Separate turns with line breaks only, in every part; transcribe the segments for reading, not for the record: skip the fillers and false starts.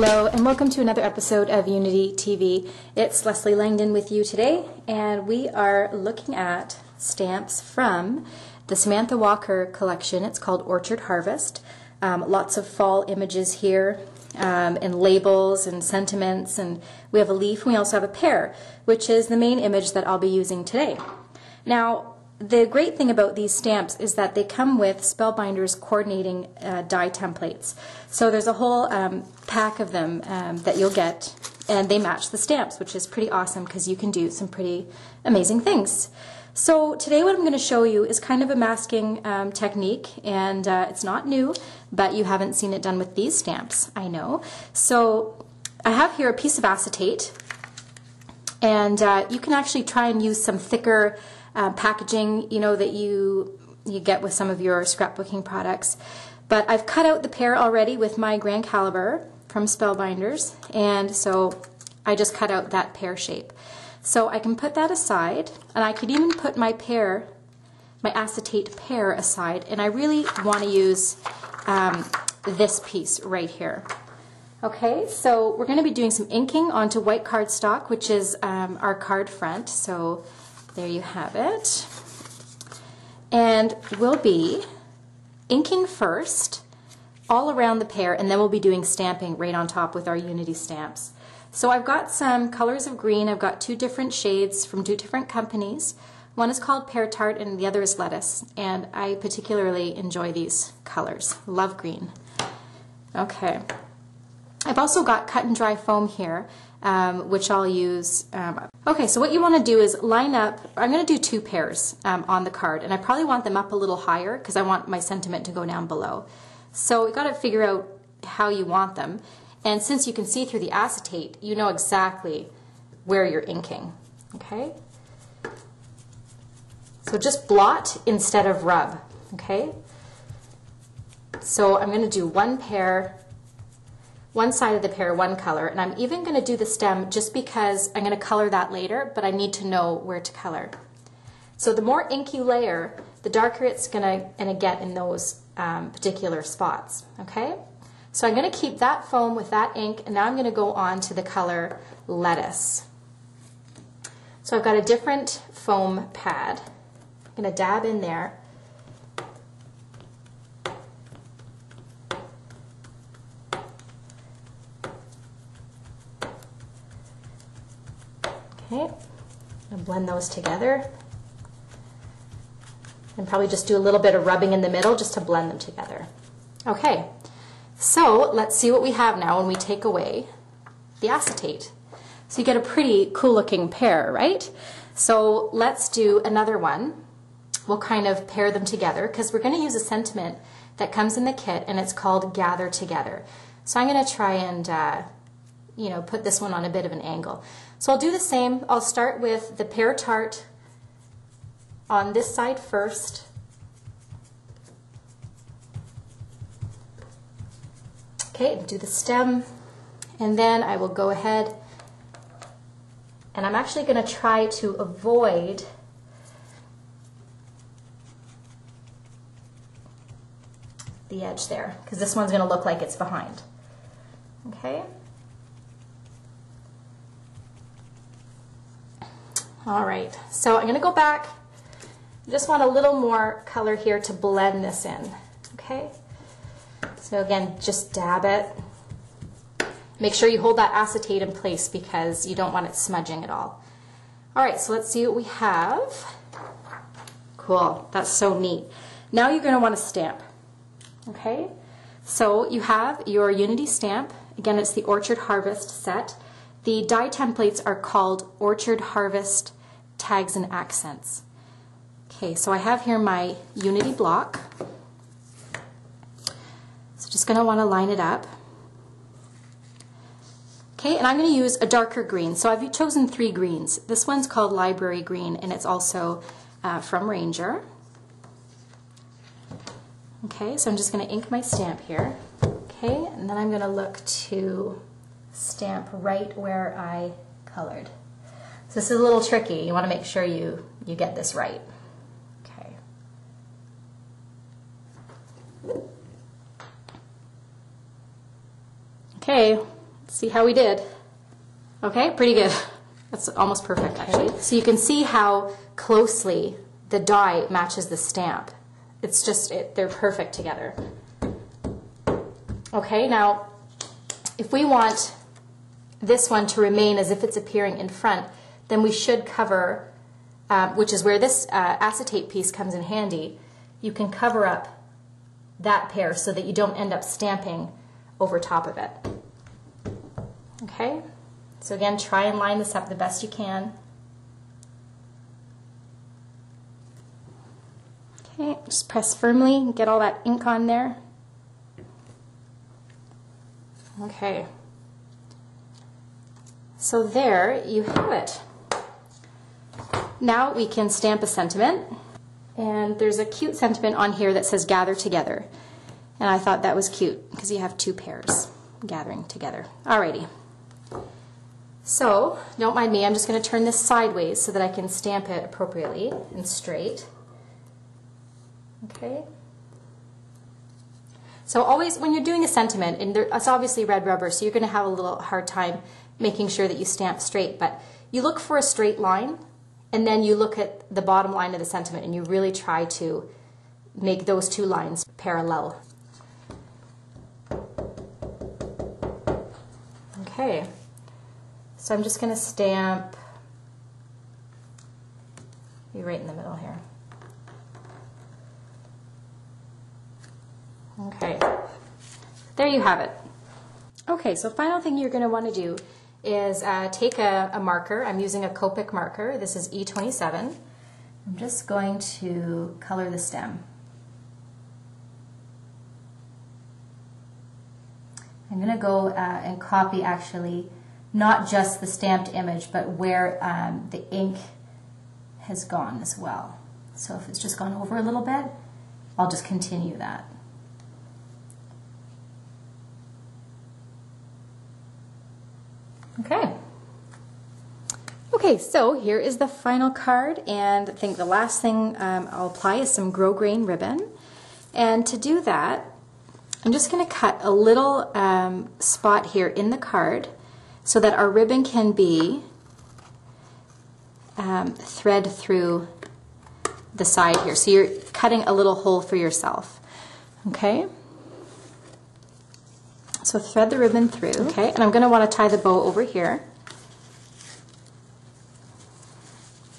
Hello and welcome to another episode of Unity TV. It's Lesley Langdon with you today, and we are looking at stamps from the Samantha Walker collection. It's called Orchard Harvest. Lots of fall images here, and labels and sentiments, and we have a leaf and we also have a pear, which is the main image that I'll be using today. Now, the great thing about these stamps is that they come with Spellbinders coordinating die templates. So there's a whole pack of them that you'll get, and they match the stamps, which is pretty awesome because you can do some pretty amazing things. So today what I'm going to show you is kind of a masking technique, and it's not new, but you haven't seen it done with these stamps, I know. So I have here a piece of acetate, and you can actually try and use some thicker packaging, you know, that you get with some of your scrapbooking products. But I've cut out the pear already with my grand caliber from Spellbinders, and so I just cut out that pear shape. So I can put that aside, and I could even put my pear, my acetate pear aside, and I really want to use this piece right here. Okay, so we're going to be doing some inking onto white cardstock, which is our card front. So there you have it. And we'll be inking first all around the pear, and then we'll be doing stamping right on top with our Unity stamps. So I've got some colors of green. I've got two different shades from two different companies. One is called Pear Tart and the other is Lettuce, and I particularly enjoy these colors. Love green. Okay. I've also got cut and dry foam here, which I'll use. Okay, so what you want to do is line up, I'm going to do two pairs on the card, and I probably want them up a little higher because I want my sentiment to go down below. So you got to figure out how you want them, and since you can see through the acetate, you know exactly where you're inking. Okay? So just blot instead of rub. Okay? So I'm going to do one pair, one side of the pear, one color, and I'm even going to do the stem just because I'm going to color that later, but I need to know where to color. So the more ink you layer, the darker it's going to get in those particular spots. Okay? So I'm going to keep that foam with that ink, and now I'm going to go on to the color Lettuce. So I've got a different foam pad. I'm going to dab in there. Okay, I'm going to blend those together and probably just do a little bit of rubbing in the middle just to blend them together. Okay, so let's see what we have now when we take away the acetate. So you get a pretty cool looking pear, right? So let's do another one. We'll kind of pair them together because we're going to use a sentiment that comes in the kit, and it's called Gather Together. So I'm going to try and you know, put this one on a bit of an angle. So I'll do the same. I'll start with the Pear Tart on this side first. Okay, do the stem, and then I will go ahead, and I'm actually going to try to avoid the edge there, because this one's going to look like it's behind. Okay. All right, so I'm going to go back. I just want a little more color here to blend this in. Okay. So again, just dab it. Make sure you hold that acetate in place because you don't want it smudging at all. All right, so let's see what we have. Cool, that's so neat. Now you're going to want to stamp. Okay, so you have your Unity stamp. Again, it's the Orchard Harvest set. The die templates are called Orchard Harvest Tags and Accents. Okay, so I have here my Unity block. So just going to want to line it up. Okay, and I'm going to use a darker green. So I've chosen 3 greens. This one's called Library Green, and it's also from Ranger. Okay, so I'm just going to ink my stamp here. Okay, and then I'm going to look to stamp right where I colored. So this is a little tricky. You want to make sure you get this right. Okay. Okay, See how we did? Okay, pretty good. That's almost perfect, actually. So you can see how closely the die matches the stamp. It's just, they're perfect together. Okay, now, if we want this one to remain as if it's appearing in front, then we should cover, which is where this acetate piece comes in handy. You can cover up that pair so that you don't end up stamping over top of it. Okay, so again, try and line this up the best you can. Okay, just press firmly, get all that ink on there. Okay, so there you have it. Now we can stamp a sentiment, and there's a cute sentiment on here that says gather together, and I thought that was cute because you have two pairs gathering together. Alrighty, so don't mind me, I'm just going to turn this sideways so that I can stamp it appropriately and straight. Okay. So always, when you're doing a sentiment, and it's obviously red rubber, so you're going to have a little hard time making sure that you stamp straight, but you look for a straight line, and then you look at the bottom line of the sentiment, and you really try to make those two lines parallel. Okay, so I'm just going to stamp you right in the middle here. Okay, there you have it. Okay, so final thing you're going to want to do is take a marker. I'm using a Copic marker. This is E27. I'm just going to color the stem. I'm going to go and copy actually not just the stamped image, but where the ink has gone as well. So if it's just gone over a little bit, I'll just continue that. Okay. Okay, so here is the final card, and I think the last thing I'll apply is some grosgrain ribbon. And to do that, I'm just going to cut a little spot here in the card so that our ribbon can be thread through the side here. So you're cutting a little hole for yourself. Okay. So thread the ribbon through, okay, and I'm going to want to tie the bow over here.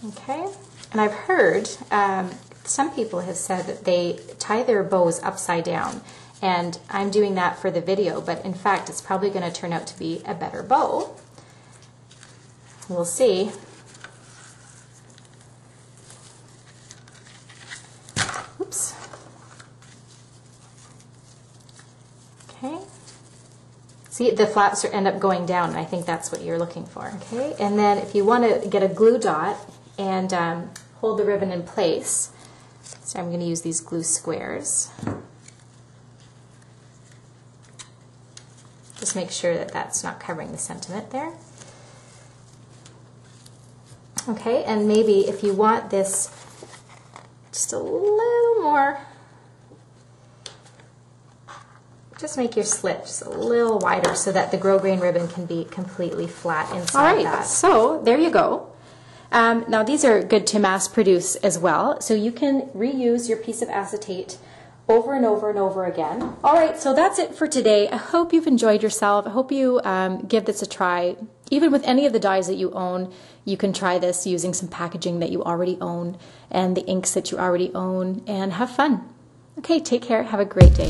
Okay, and I've heard some people have said that they tie their bows upside down, and I'm doing that for the video, but in fact it's probably going to turn out to be a better bow. We'll see. Oops. Okay. See, the flaps end up going down, and I think that's what you're looking for. Okay, and then if you want to get a glue dot and hold the ribbon in place, so I'm going to use these glue squares. Just make sure that that's not covering the sentiment there. Okay, and maybe if you want this just a little more, just make your slit just a little wider so that the grosgrain ribbon can be completely flat inside that. So there you go. Now these are good to mass produce as well, so you can reuse your piece of acetate over and over and over again. Alright, so that's it for today. I hope you've enjoyed yourself. I hope you give this a try. Even with any of the dies that you own, you can try this using some packaging that you already own and the inks that you already own, and have fun. Okay, take care. Have a great day.